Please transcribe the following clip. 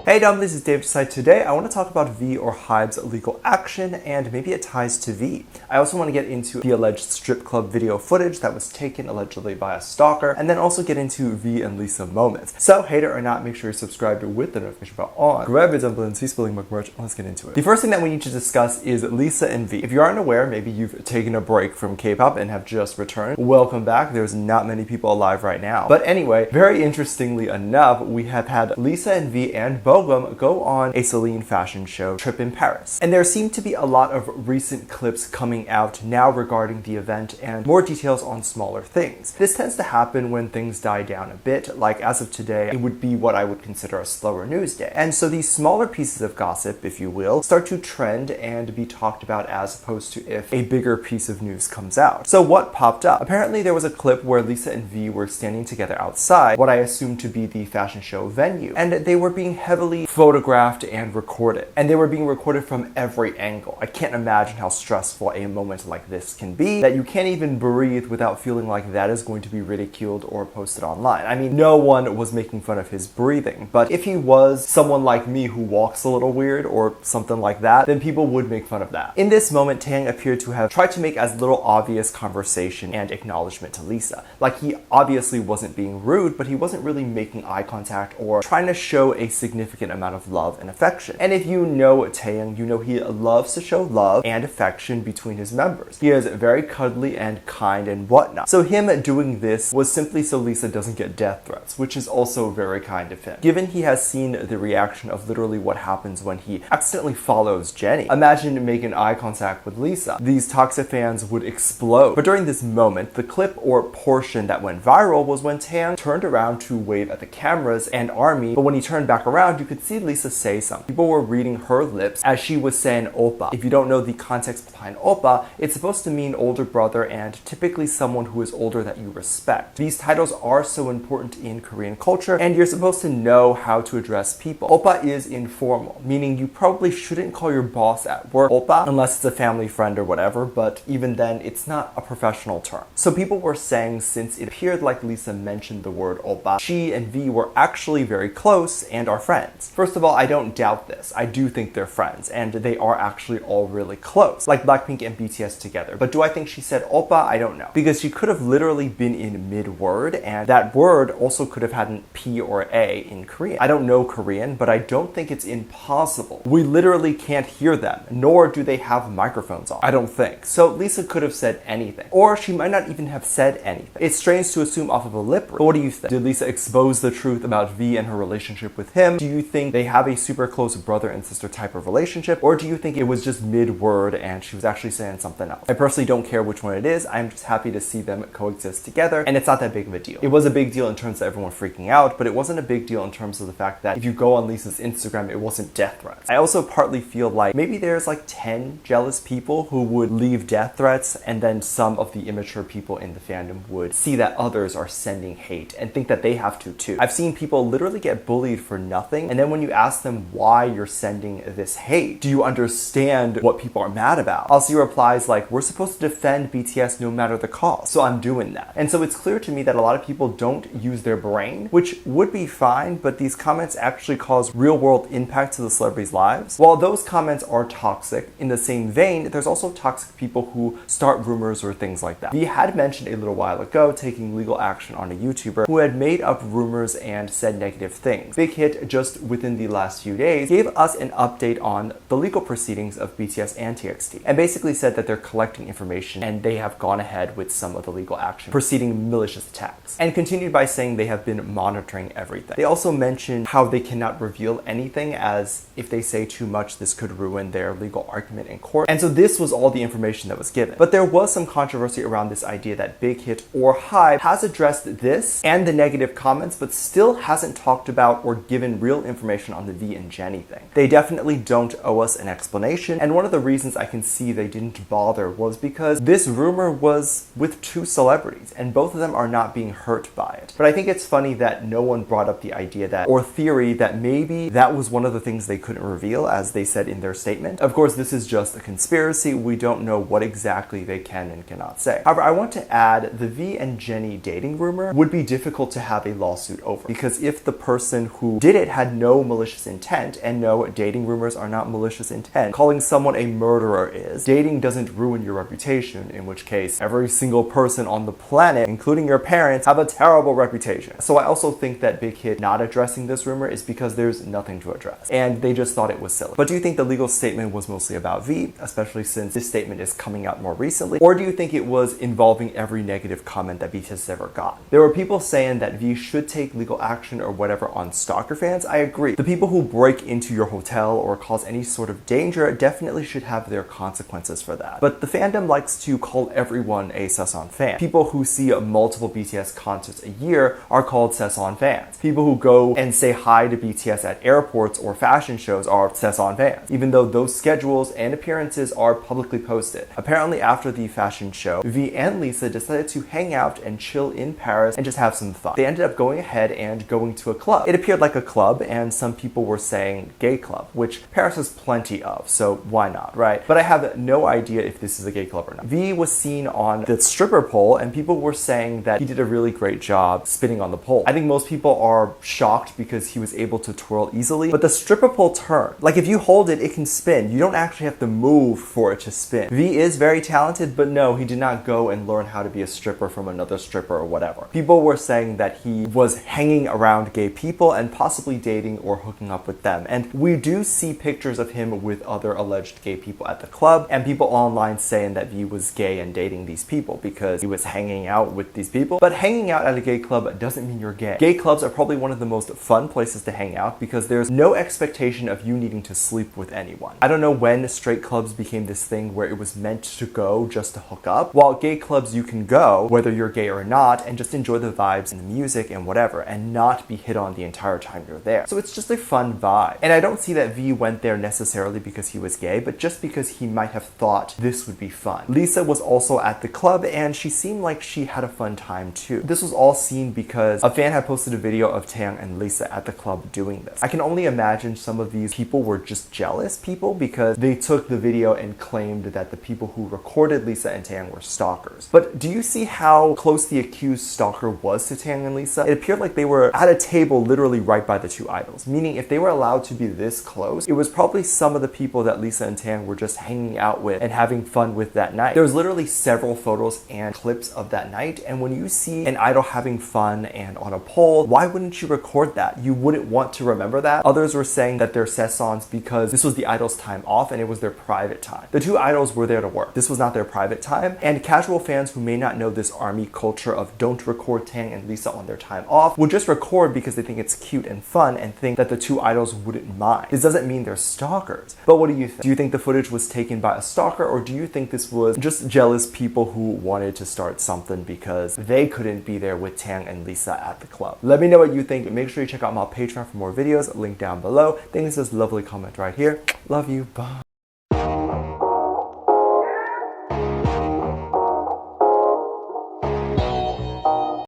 Hey Dom, this is David. Today I want to talk about V or HYBE's legal action and maybe it ties to V. I also want to get into the alleged strip club video footage that was taken allegedly by a stalker, and then also get into V and Lisa moments. So hater or not, make sure you're subscribed with the notification bell on. Grab it, and see spilling my merch. Let's get into it. The first thing that we need to discuss is Lisa and V. If you aren't aware, maybe you've taken a break from K-pop and have just returned. Welcome back. There's not many people alive right now. But anyway, very interestingly enough, we have had Lisa and V and Bogum go on a CELINE fashion show trip in Paris. And there seem to be a lot of recent clips coming out now regarding the event and more details on smaller things. This tends to happen when things die down a bit, like as of today, it would be what I would consider a slower news day. And so these smaller pieces of gossip, if you will, start to trend and be talked about as opposed to if a bigger piece of news comes out. So what popped up? Apparently there was a clip where Lisa and V were standing together outside what I assume to be the fashion show venue, and they were being heavily photographed and recorded. And they were being recorded from every angle. I can't imagine how stressful a moment like this can be, that you can't even breathe without feeling like that is going to be ridiculed or posted online. I mean, no one was making fun of his breathing, but if he was someone like me who walks a little weird or something like that, then people would make fun of that. In this moment, Taehyung appeared to have tried to make as little obvious conversation and acknowledgement to Lisa. Like, he obviously wasn't being rude, but he wasn't really making eye contact or trying to show a significant amount of love and affection. And if you know Taehyung, you know he loves to show love and affection between his members. He is very cuddly and kind and whatnot. So him doing this was simply so Lisa doesn't get death threats, which is also very kind of him. Given he has seen the reaction of literally what happens when he accidentally follows Jennie, imagine making eye contact with Lisa. These toxic fans would explode. But during this moment, the clip or portion that went viral was when Taehyung turned around to wave at the cameras and ARMY, but when he turned back around, you could see Lisa say something. People were reading her lips as she was saying Oppa. If you don't know the context behind Oppa, it's supposed to mean older brother and typically someone who is older that you respect. These titles are so important in Korean culture, and you're supposed to know how to address people. Oppa is informal, meaning you probably shouldn't call your boss at work Oppa unless it's a family friend or whatever, but even then, it's not a professional term. So people were saying, since it appeared like Lisa mentioned the word Oppa, she and V were actually very close and are friends. First of all, I don't doubt this. I do think they're friends, and they are actually all really close, like Blackpink and BTS together. But do I think she said Oppa? I don't know. Because she could have literally been in mid-word, and that word also could have had an P or A in Korean. I don't know Korean, but I don't think it's impossible. We literally can't hear them, nor do they have microphones on. I don't think. So Lisa could have said anything. Or she might not even have said anything. It's strange to assume off of a lip read. But what do you think? Did Lisa expose the truth about V and her relationship with him? Do you think they have a super close brother and sister type of relationship? Or do you think it was just mid-word and she was actually saying something else? I personally don't care which one it is. I'm just happy to see them coexist together, and it's not that big of a deal. It was a big deal in terms of everyone freaking out, but it wasn't a big deal in terms of the fact that if you go on Lisa's Instagram, it wasn't death threats. I also partly feel like maybe there's like 10 jealous people who would leave death threats, and then some of the immature people in the fandom would see that others are sending hate and think that they have to too. I've seen people literally get bullied for nothing, and then when you ask them why you're sending this hate, do you understand what people are mad about? I'll see replies like, we're supposed to defend BTS no matter the cost, so I'm doing that. And so it's clear to me that a lot of people don't use their brain, which would be fine, but these comments actually cause real world impact to the celebrities' lives. While those comments are toxic, in the same vein, there's also toxic people who start rumors or things like that. We had mentioned a little while ago taking legal action on a YouTuber who had made up rumors and said negative things. Big Hit, just within the last few days, gave us an update on the legal proceedings of BTS and TXT, and basically said that they're collecting information and they have gone ahead with some of the legal action, proceeding malicious attacks, and continued by saying they have been monitoring everything. They also mentioned how they cannot reveal anything, as if they say too much, this could ruin their legal argument in court. And so this was all the information that was given. But there was some controversy around this idea that Big Hit or HYBE has addressed this and the negative comments, but still hasn't talked about or given real information on the V and Jennie thing. They definitely don't owe us an explanation, and one of the reasons I can see they didn't bother was because this rumor was with two celebrities, and both of them are not being hurt by it. But I think it's funny that no one brought up the idea that, or theory that maybe that was one of the things they couldn't reveal, as they said in their statement. Of course, this is just a conspiracy. We don't know what exactly they can and cannot say. However, I want to add, the V and Jennie dating rumor would be difficult to have a lawsuit over, because if the person who did it had had no malicious intent, and no, dating rumors are not malicious intent. Calling someone a murderer is. Dating doesn't ruin your reputation, in which case every single person on the planet, including your parents, have a terrible reputation. So I also think that Big Hit not addressing this rumor is because there's nothing to address, and they just thought it was silly. But do you think the legal statement was mostly about V, especially since this statement is coming out more recently, or do you think it was involving every negative comment that BTS has ever gotten? There were people saying that V should take legal action or whatever on Stalker fans. I agree. The people who break into your hotel or cause any sort of danger definitely should have their consequences for that. But the fandom likes to call everyone a Saeson fan. People who see multiple BTS concerts a year are called Saeson fans. People who go and say hi to BTS at airports or fashion shows are Saeson fans, even though those schedules and appearances are publicly posted. Apparently after the fashion show, V and Lisa decided to hang out and chill in Paris and just have some fun. They ended up going ahead and going to a club. It appeared like a club, and some people were saying gay club, which Paris has plenty of, so why not, right? But I have no idea if this is a gay club or not. V was seen on the stripper pole, and people were saying that he did a really great job spinning on the pole. I think most people are shocked because he was able to twirl easily, but the stripper pole turned. Like if you hold it, it can spin. You don't actually have to move for it to spin. V is very talented, but no, he did not go and learn how to be a stripper from another stripper or whatever. People were saying that he was hanging around gay people and possibly dating or hooking up with them. And we do see pictures of him with other alleged gay people at the club, and people online saying that V was gay and dating these people because he was hanging out with these people. But hanging out at a gay club doesn't mean you're gay. Gay clubs are probably one of the most fun places to hang out because there's no expectation of you needing to sleep with anyone. I don't know when straight clubs became this thing where it was meant to go just to hook up, while gay clubs you can go whether you're gay or not and just enjoy the vibes and the music and whatever and not be hit on the entire time you're there. So it's just a fun vibe. And I don't see that V went there necessarily because he was gay, but just because he might have thought this would be fun. Lisa was also at the club and she seemed like she had a fun time too. This was all seen because a fan had posted a video of Taehyung and Lisa at the club doing this. I can only imagine some of these people were just jealous people because they took the video and claimed that the people who recorded Lisa and Taehyung were stalkers. But do you see how close the accused stalker was to Taehyung and Lisa? It appeared like they were at a table literally right by the two idols, meaning if they were allowed to be this close, it was probably some of the people that Lisa and Taehyung were just hanging out with and having fun with that night. There was literally several photos and clips of that night, and when you see an idol having fun and on a pole, why wouldn't you record that? You wouldn't want to remember that. Others were saying that they're Saesons because this was the idol's time off and it was their private time. The two idols were there to work. This was not their private time, and casual fans who may not know this ARMY culture of don't record Taehyung and Lisa on their time off will just record because they think it's cute and fun and think that the two idols wouldn't mind. This doesn't mean they're stalkers. But what do you think? Do you think the footage was taken by a stalker, or do you think this was just jealous people who wanted to start something because they couldn't be there with Taehyung and Lisa at the club? Let me know what you think. Make sure you check out my Patreon for more videos, link down below. Thanks for this lovely comment right here. Love you. Bye.